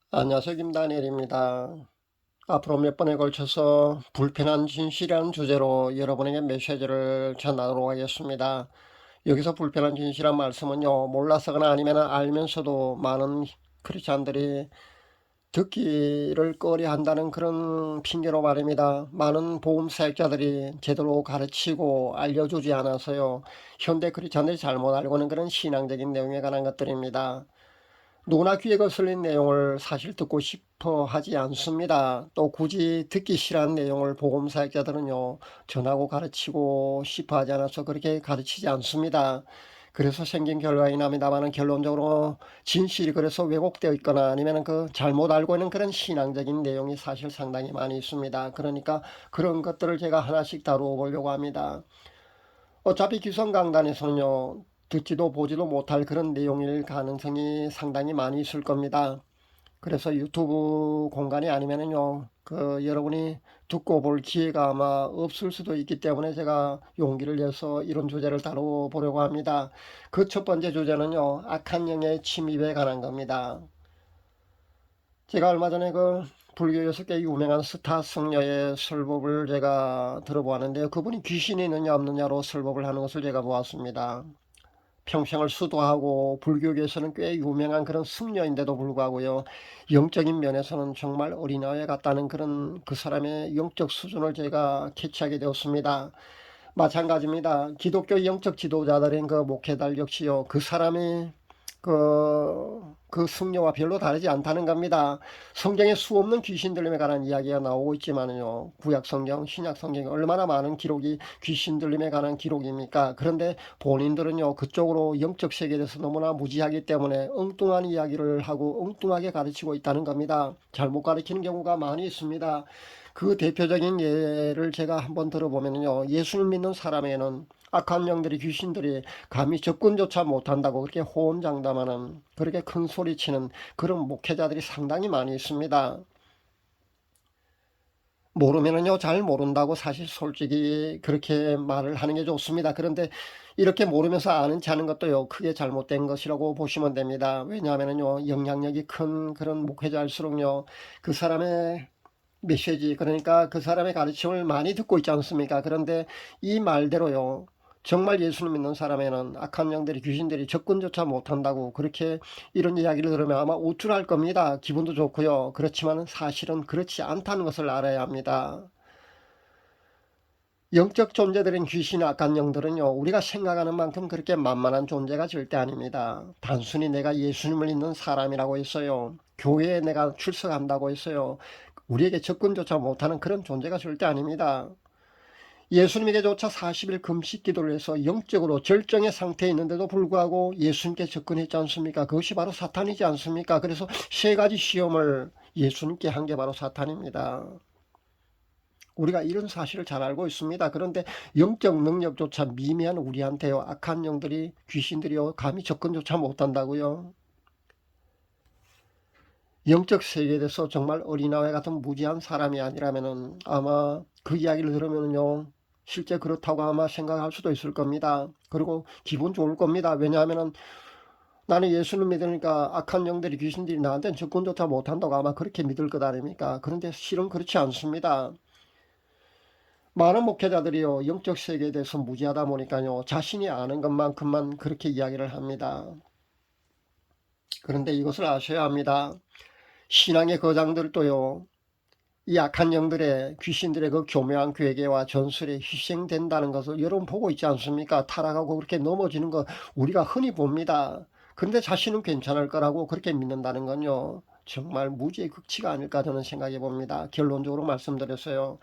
안녕하세요. 김다니엘입니다. 앞으로 몇 번에 걸쳐서 불편한 진실이라는 주제로 여러분에게 메시지를 전하도록 하겠습니다. 여기서 불편한 진실이란 말씀은요, 몰라서거나 아니면 알면서도 많은 크리스찬들이 듣기를 꺼려 한다는 그런 핑계로 말입니다. 많은 복음 사역자들이 제대로 가르치고 알려주지 않아서요, 현대 크리스찬들이 잘못 알고 있는 그런 신앙적인 내용에 관한 것들입니다. 누구나 귀에 거슬린 내용을 사실 듣고 싶어 하지 않습니다. 또 굳이 듣기 싫어하는 내용을 복음 사역자들은요, 전하고 가르치고 싶어 하지 않아서 그렇게 가르치지 않습니다. 그래서 생긴 결과이긴 합니다만 결론적으로 진실이 그래서 왜곡되어 있거나 아니면 그 잘못 알고 있는 그런 신앙적인 내용이 사실 상당히 많이 있습니다. 그러니까 그런 것들을 제가 하나씩 다루어 보려고 합니다. 어차피 기성강단에서는요, 듣지도 보지도 못할 그런 내용일 가능성이 상당히 많이 있을 겁니다. 그래서 유튜브 공간이 아니면은요, 여러분이 듣고 볼 기회가 아마 없을 수도 있기 때문에 제가 용기를 내서 이런 주제를 다뤄보려고 합니다. 그 첫 번째 주제는요, 악한 영의 침입에 관한 겁니다. 제가 얼마 전에 불교에서 꽤 유명한 스타 성녀의 설법을 제가 들어보았는데요. 그분이 귀신이 있느냐 없느냐로 설법을 하는 것을 제가 보았습니다. 평생을 수도하고 불교계에서는 꽤 유명한 그런 승려인데도 불구하고요, 영적인 면에서는 정말 어린아이 같다는 그런 그 사람의 영적 수준을 제가 캐치하게 되었습니다. 마찬가지입니다. 기독교 영적 지도자들인 그 목회자들 역시요, 그 사람이 그 승려와 별로 다르지 않다는 겁니다. 성경에 수없는 귀신 들림에 관한 이야기가 나오고 있지만요, 구약 성경, 신약 성경에 얼마나 많은 기록이 귀신 들림에 관한 기록입니까? 그런데 본인들은요, 그쪽으로 영적 세계에 대해서 너무나 무지하기 때문에 엉뚱한 이야기를 하고 엉뚱하게 가르치고 있다는 겁니다. 잘못 가르치는 경우가 많이 있습니다. 그 대표적인 예를 제가 한번 들어보면요, 예수를 믿는 사람에는 악한 영들이, 귀신들이 감히 접근조차 못한다고 그렇게 호언장담하는, 그렇게 큰 소리치는 그런 목회자들이 상당히 많이 있습니다. 모르면은요, 잘 모른다고 사실 솔직히 그렇게 말을 하는 게 좋습니다. 그런데 이렇게 모르면서 아는 체 하는 것도요, 크게 잘못된 것이라고 보시면 됩니다. 왜냐하면은요, 영향력이 큰 그런 목회자일수록요, 그 사람의 메시지, 그러니까 그 사람의 가르침을 많이 듣고 있지 않습니까? 그런데 이 말대로요, 정말 예수를 믿는 사람에는 악한 영들이, 귀신들이 접근조차 못한다고 그렇게 이런 이야기를 들으면 아마 우쭐할 겁니다. 기분도 좋고요. 그렇지만 사실은 그렇지 않다는 것을 알아야 합니다. 영적 존재들인 귀신, 악한 영들은요, 우리가 생각하는 만큼 그렇게 만만한 존재가 절대 아닙니다. 단순히 내가 예수님을 믿는 사람이라고 했어요, 교회에 내가 출석한다고 했어요, 우리에게 접근조차 못하는 그런 존재가 절대 아닙니다. 예수님에게조차 40일 금식 기도를 해서 영적으로 절정의 상태에 있는데도 불구하고 예수님께 접근했지 않습니까? 그것이 바로 사탄이지 않습니까? 그래서 세 가지 시험을 예수님께 한 게 바로 사탄입니다. 우리가 이런 사실을 잘 알고 있습니다. 그런데 영적 능력조차 미미한 우리한테요, 악한 영들이, 귀신들이요, 감히 접근조차 못한다고요. 영적 세계에 대해서 정말 어린아이 같은 무지한 사람이 아니라면은 아마 그 이야기를 들으면요, 실제 그렇다고 아마 생각할 수도 있을 겁니다. 그리고 기분 좋을 겁니다. 왜냐하면은 나는 예수를 믿으니까 악한 영들이, 귀신들이 나한테는 접근조차 못한다고 아마 그렇게 믿을 것 아닙니까? 그런데 실은 그렇지 않습니다. 많은 목회자들이요, 영적 세계에 대해서 무지하다 보니까요, 자신이 아는 것만큼만 그렇게 이야기를 합니다. 그런데 이것을 아셔야 합니다. 신앙의 거장들도요, 이 악한 영들의, 귀신들의 그 교묘한 괴계와 전술에 희생된다는 것을 여러분 보고 있지 않습니까? 타락하고 그렇게 넘어지는 거 우리가 흔히 봅니다. 그런데 자신은 괜찮을 거라고 그렇게 믿는다는 건요, 정말 무지의 극치가 아닐까 저는 생각해 봅니다. 결론적으로 말씀드렸어요.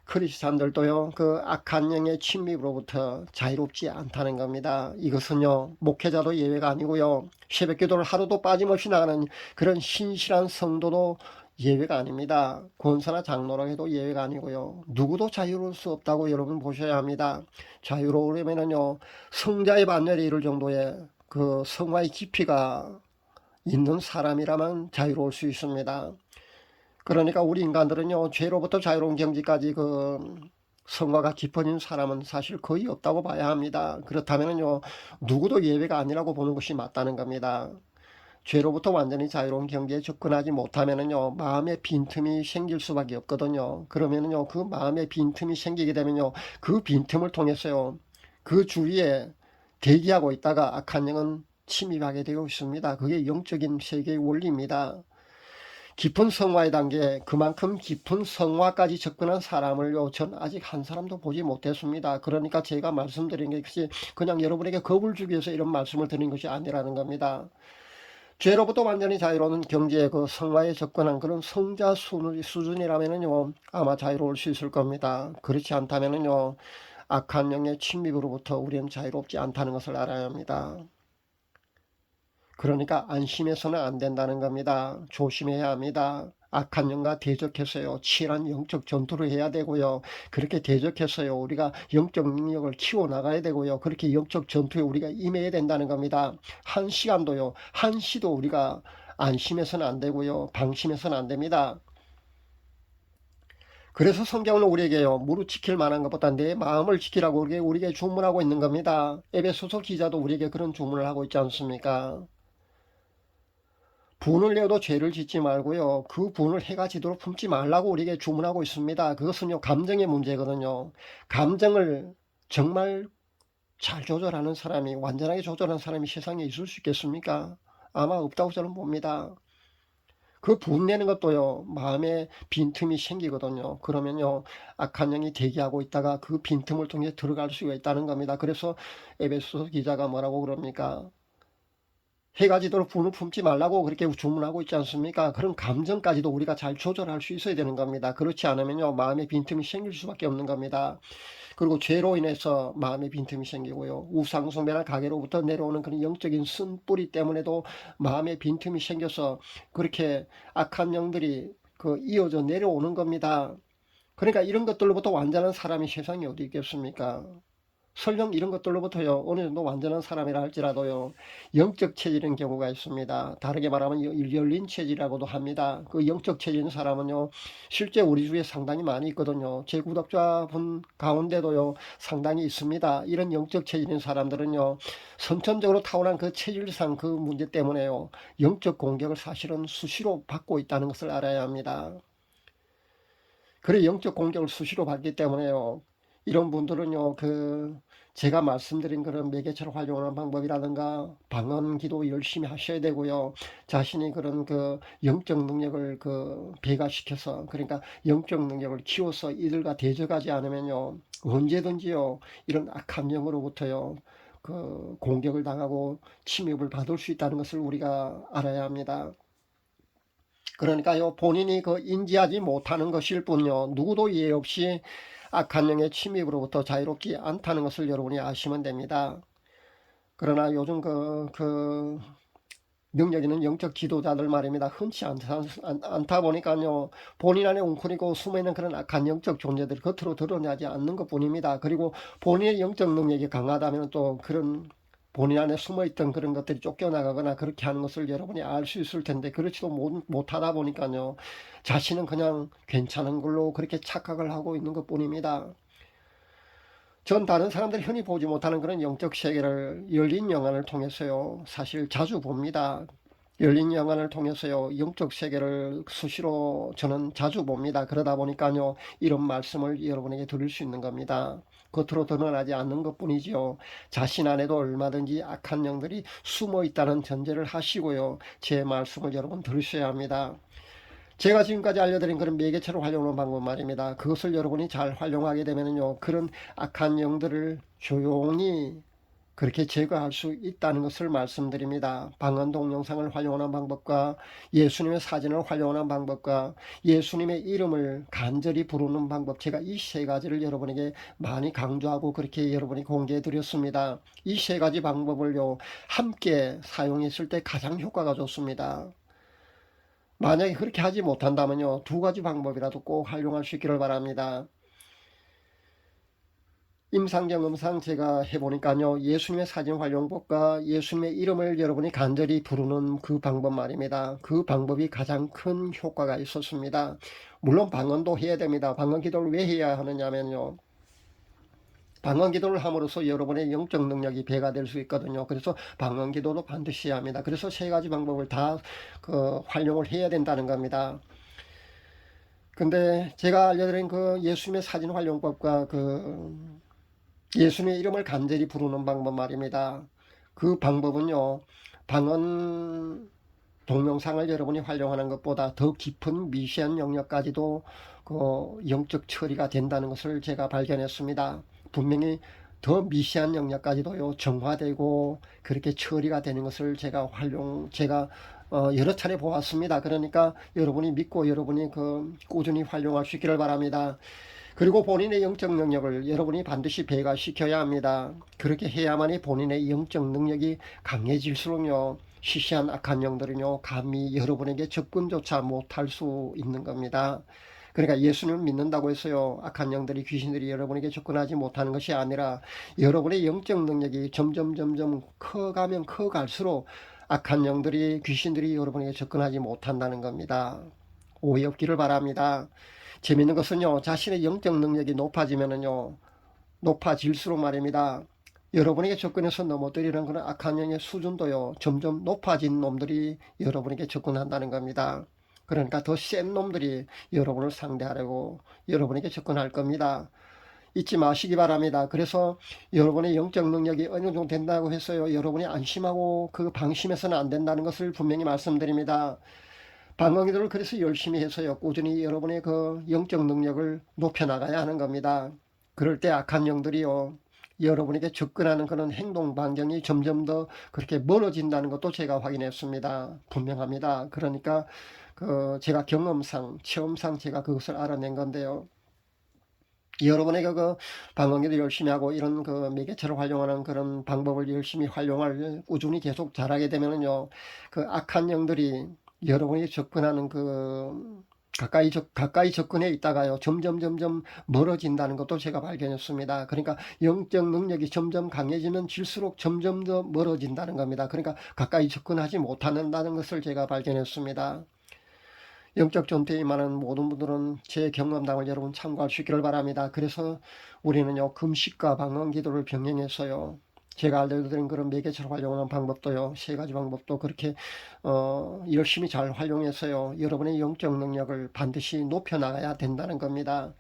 크리스찬들도요, 그 악한 영의 침입으로부터 자유롭지 않다는 겁니다. 이것은요, 목회자도 예외가 아니고요, 새벽기도를 하루도 빠짐없이 나가는 그런 신실한 성도도 예외가 아닙니다. 권사나 장로라 해도 예외가 아니고요, 누구도 자유로울 수 없다고 여러분 보셔야 합니다. 자유로우려면요, 성자의 반열에 이를 정도의 그 성화의 깊이가 있는 사람이라면 자유로울 수 있습니다. 그러니까 우리 인간들은요, 죄로부터 자유로운 경지까지 성화가 깊어진 사람은 사실 거의 없다고 봐야 합니다. 그렇다면요, 누구도 예외가 아니라고 보는 것이 맞다는 겁니다. 죄로부터 완전히 자유로운 경지에 접근하지 못하면은요, 마음의 빈틈이 생길 수밖에 없거든요. 그러면은요, 그 마음의 빈틈이 생기게 되면요, 그 빈틈을 통해서요, 그 주위에 대기하고 있다가 악한 영은 침입하게 되고 있습니다. 그게 영적인 세계의 원리입니다. 깊은 성화의 단계, 그만큼 깊은 성화까지 접근한 사람을요, 전 아직 한 사람도 보지 못했습니다. 그러니까 제가 말씀드린 것이 그냥 여러분에게 겁을 주기 위해서 이런 말씀을 드린 것이 아니라는 겁니다. 죄로부터 완전히 자유로운 경지에 그 성화에 접근한 그런 성자 수준이라면요, 아마 자유로울 수 있을 겁니다. 그렇지 않다면요, 악한 영의 침입으로부터 우리는 자유롭지 않다는 것을 알아야 합니다. 그러니까 안심해서는 안 된다는 겁니다. 조심해야 합니다. 악한 영과 대적해서요, 치열한 영적 전투를 해야 되고요. 그렇게 대적해서요, 우리가 영적 능력을 키워나가야 되고요. 그렇게 영적 전투에 우리가 임해야 된다는 겁니다. 한 시간도요, 한 시도 우리가 안심해서는 안 되고요. 방심해서는 안 됩니다. 그래서 성경은 우리에게요, 무릇 지킬 만한 것보다 내 마음을 지키라고 우리에게 주문하고 있는 겁니다. 에베소서 기자도 우리에게 그런 주문을 하고 있지 않습니까? 분을 내어도 죄를 짓지 말고요. 그 분을 해가 지도록 품지 말라고 우리에게 주문하고 있습니다. 그것은요, 감정의 문제거든요. 감정을 정말 잘 조절하는 사람이, 완전하게 조절하는 사람이 세상에 있을 수 있겠습니까? 아마 없다고 저는 봅니다. 그 분내는 것도요, 마음에 빈틈이 생기거든요. 그러면요, 악한 영이 대기하고 있다가 그 빈틈을 통해 들어갈 수가 있다는 겁니다. 그래서 에베소서 기자가 뭐라고 그럽니까? 해가 지도록 분을 품지 말라고 그렇게 주문하고 있지 않습니까? 그런 감정까지도 우리가 잘 조절할 수 있어야 되는 겁니다. 그렇지 않으면요, 마음의 빈틈이 생길 수밖에 없는 겁니다. 그리고 죄로 인해서 마음의 빈틈이 생기고요, 우상숭배나 가게로부터 내려오는 그런 영적인 쓴뿌리 때문에도 마음의 빈틈이 생겨서 그렇게 악한 영들이 이어져 내려오는 겁니다. 그러니까 이런 것들로부터 완전한 사람이 세상에 어디 있겠습니까? 설령 이런 것들로부터요, 어느 정도 완전한 사람이라 할지라도요, 영적 체질인 경우가 있습니다. 다르게 말하면 열린 체질이라고도 합니다. 그 영적 체질인 사람은요, 실제 우리 주위에 상당히 많이 있거든요. 제 구독자분 가운데도요, 상당히 있습니다. 이런 영적 체질인 사람들은요, 선천적으로 타고난 그 체질상 그 문제 때문에요, 영적 공격을 사실은 수시로 받고 있다는 것을 알아야 합니다. 그래, 영적 공격을 수시로 받기 때문에요, 이런 분들은요, 제가 말씀드린 그런 매개체를 활용하는 방법이라든가 방언 기도 열심히 하셔야 되고요. 자신이 그런 영적 능력을 배가시켜서, 그러니까 영적 능력을 키워서 이들과 대적하지 않으면요, 언제든지요, 이런 악한 영으로부터요, 공격을 당하고 침입을 받을 수 있다는 것을 우리가 알아야 합니다. 그러니까요, 본인이 인지하지 못하는 것일 뿐요, 누구도 이해 없이 악한 영의 침입으로부터 자유롭지 않다는 것을 여러분이 아시면 됩니다. 그러나 요즘 능력 있는 영적 지도자들 말입니다, 흔치 않다 보니까요, 본인 안에 웅크리고 숨어있는 그런 악한 영적 존재들이 겉으로 드러나지 않는 것 뿐입니다. 그리고 본인의 영적 능력이 강하다면 또 그런 본인 안에 숨어있던 그런 것들이 쫓겨나가거나 그렇게 하는 것을 여러분이 알 수 있을 텐데, 그렇지도 못하다 보니까요, 자신은 그냥 괜찮은 걸로 그렇게 착각을 하고 있는 것 뿐입니다. 전 다른 사람들이 흔히 보지 못하는 그런 영적 세계를 열린 영안을 통해서요, 사실 자주 봅니다. 열린 영안을 통해서요, 영적 세계를 수시로 저는 자주 봅니다. 그러다 보니까요, 이런 말씀을 여러분에게 드릴 수 있는 겁니다. 겉으로 드러나지 않는 것 뿐이지요, 자신 안에도 얼마든지 악한 영들이 숨어 있다는 전제를 하시고요, 제 말씀을 여러분 들으셔야 합니다. 제가 지금까지 알려드린 그런 매개체를 활용하는 방법 말입니다. 그것을 여러분이 잘 활용하게 되면요, 그런 악한 영들을 조용히 그렇게 제거할 수 있다는 것을 말씀드립니다. 방언 동영상을 활용하는 방법과 예수님의 사진을 활용하는 방법과 예수님의 이름을 간절히 부르는 방법, 제가 이 세 가지를 여러분에게 많이 강조하고 그렇게 여러분이 공개해 드렸습니다. 이 세 가지 방법을요, 함께 사용했을 때 가장 효과가 좋습니다. 만약에 그렇게 하지 못한다면요, 두 가지 방법이라도 꼭 활용할 수 있기를 바랍니다. 임상경 음상 제가 해보니까요, 예수님의 사진 활용법과 예수님의 이름을 여러분이 간절히 부르는 그 방법 말입니다. 그 방법이 가장 큰 효과가 있었습니다. 물론 방언도 해야 됩니다. 방언 기도를 왜 해야 하느냐면요, 방언 기도를 함으로써 여러분의 영적 능력이 배가 될 수 있거든요. 그래서 방언 기도도 반드시 해야 합니다. 그래서 세 가지 방법을 다 활용을 해야 된다는 겁니다. 근데 제가 알려드린 그 예수님의 사진 활용법과 그 예수님의 이름을 간절히 부르는 방법 말입니다. 그 방법은요, 방언 동영상을 여러분이 활용하는 것보다 더 깊은 미시한 영역까지도 그 영적 처리가 된다는 것을 제가 발견했습니다. 분명히 더 미시한 영역까지도요 정화되고 그렇게 처리가 되는 것을 제가 여러 차례 보았습니다. 그러니까 여러분이 믿고 여러분이 꾸준히 활용할 수 있기를 바랍니다. 그리고 본인의 영적 능력을 여러분이 반드시 배가시켜야 합니다. 그렇게 해야만이 본인의 영적 능력이 강해질수록요 시시한 악한 영들은요 감히 여러분에게 접근조차 못할 수 있는 겁니다. 그러니까 예수님을 믿는다고 해서요 악한 영들이 귀신들이 여러분에게 접근하지 못하는 것이 아니라 여러분의 영적 능력이 점점 커가면 커갈수록 악한 영들이 귀신들이 여러분에게 접근하지 못한다는 겁니다. 오해 없기를 바랍니다. 재밌는 것은요 자신의 영적 능력이 높아질수록 말입니다 여러분에게 접근해서 넘어뜨리는 그런 악한 영의 수준도요 점점 높아진 놈들이 여러분에게 접근한다는 겁니다. 그러니까 더 센 놈들이 여러분을 상대하려고 여러분에게 접근할 겁니다. 잊지 마시기 바랍니다. 그래서 여러분의 영적 능력이 어느 정도 된다고 해서요 여러분이 안심하고 그 방심해서는 안 된다는 것을 분명히 말씀드립니다. 방언기도를 그래서 열심히 해서요 꾸준히 여러분의 그 영적 능력을 높여나가야 하는 겁니다. 그럴 때 악한 영들이요 여러분에게 접근하는 그런 행동 반경이 점점 더 그렇게 멀어진다는 것도 제가 확인했습니다. 분명합니다. 그러니까 제가 경험상 체험상 제가 그것을 알아낸 건데요. 여러분에게 방언기도 열심히 하고 이런 매개체를 활용하는 그런 방법을 열심히 활용할 꾸준히 계속 잘하게 되면은요 그 악한 영들이 여러분이 접근하는 가까이 접근해 있다가요 점점 멀어진다는 것도 제가 발견했습니다. 그러니까 영적 능력이 점점 강해지면 질수록 점점 더 멀어진다는 겁니다. 그러니까 가까이 접근하지 못한다는 것을 제가 발견했습니다. 영적 전투에 임하는 모든 분들은 제 경험담을 여러분 참고할 수 있기를 바랍니다. 그래서 우리는요 금식과 방언 기도를 병행해서요 제가 알려드린 그런 매개체를 활용하는 방법도요 세 가지 방법도 그렇게 열심히 잘 활용해서요 여러분의 영적 능력을 반드시 높여 나가야 된다는 겁니다.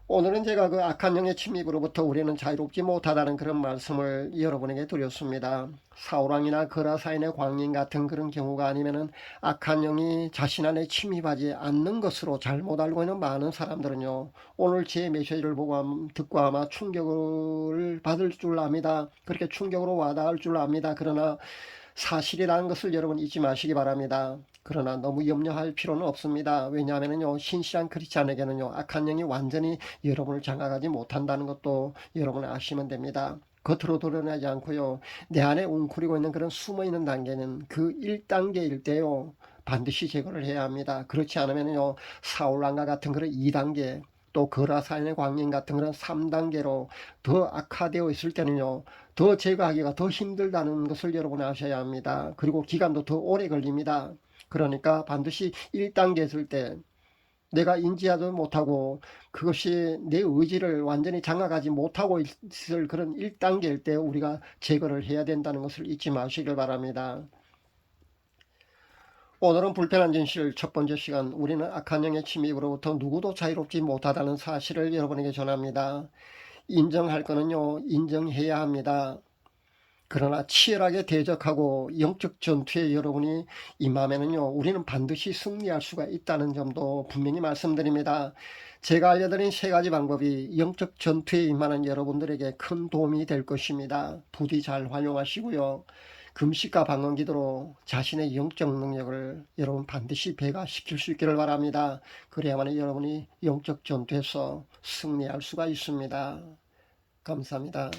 오늘은 제가 악한 영의 침입으로부터 우리는 자유롭지 못하다는 그런 말씀을 여러분에게 드렸습니다. 사울왕이나 거라사인의 광인 같은 그런 경우가 아니면은 악한 영이 자신 안에 침입하지 않는 것으로 잘못 알고 있는 많은 사람들은요 오늘 제 메시지를 듣고 아마 충격을 받을 줄 압니다. 그렇게 충격으로 와닿을 줄 압니다. 그러나 사실이라는 것을 여러분 잊지 마시기 바랍니다. 그러나 너무 염려할 필요는 없습니다. 왜냐하면요 신실한 크리스찬에게는요 악한 영이 완전히 여러분을 장악하지 못한다는 것도 여러분 아시면 됩니다. 겉으로 드러나지 않고요 내 안에 웅크리고 있는 그런 숨어있는 단계는 그 1단계일 때요 반드시 제거를 해야 합니다. 그렇지 않으면요 사울왕과 같은 그런 2단계 또 거라사인의 광인 같은 그런 3단계로 더 악화되어 있을 때는요 더 제거하기가 더 힘들다는 것을 여러분 아셔야 합니다. 그리고 기간도 더 오래 걸립니다. 그러니까 반드시 1단계 했을 때 내가 인지하지 못하고 그것이 내 의지를 완전히 장악하지 못하고 있을 그런 1단계일 때 우리가 제거를 해야 된다는 것을 잊지 마시길 바랍니다. 오늘은 불편한 진실 첫 번째 시간 우리는 악한 영의 침입으로부터 누구도 자유롭지 못하다는 사실을 여러분에게 전합니다. 인정할 거는요 인정해야 합니다. 그러나 치열하게 대적하고 영적 전투에 여러분이 임하면은요 우리는 반드시 승리할 수가 있다는 점도 분명히 말씀드립니다. 제가 알려드린 세 가지 방법이 영적 전투에 임하는 여러분들에게 큰 도움이 될 것입니다. 부디 잘 활용하시고요 금식과 방언 기도로 자신의 영적 능력을 여러분 반드시 배가시킬 수 있기를 바랍니다. 그래야만 여러분이 영적 전투에서 승리할 수가 있습니다. 감사합니다.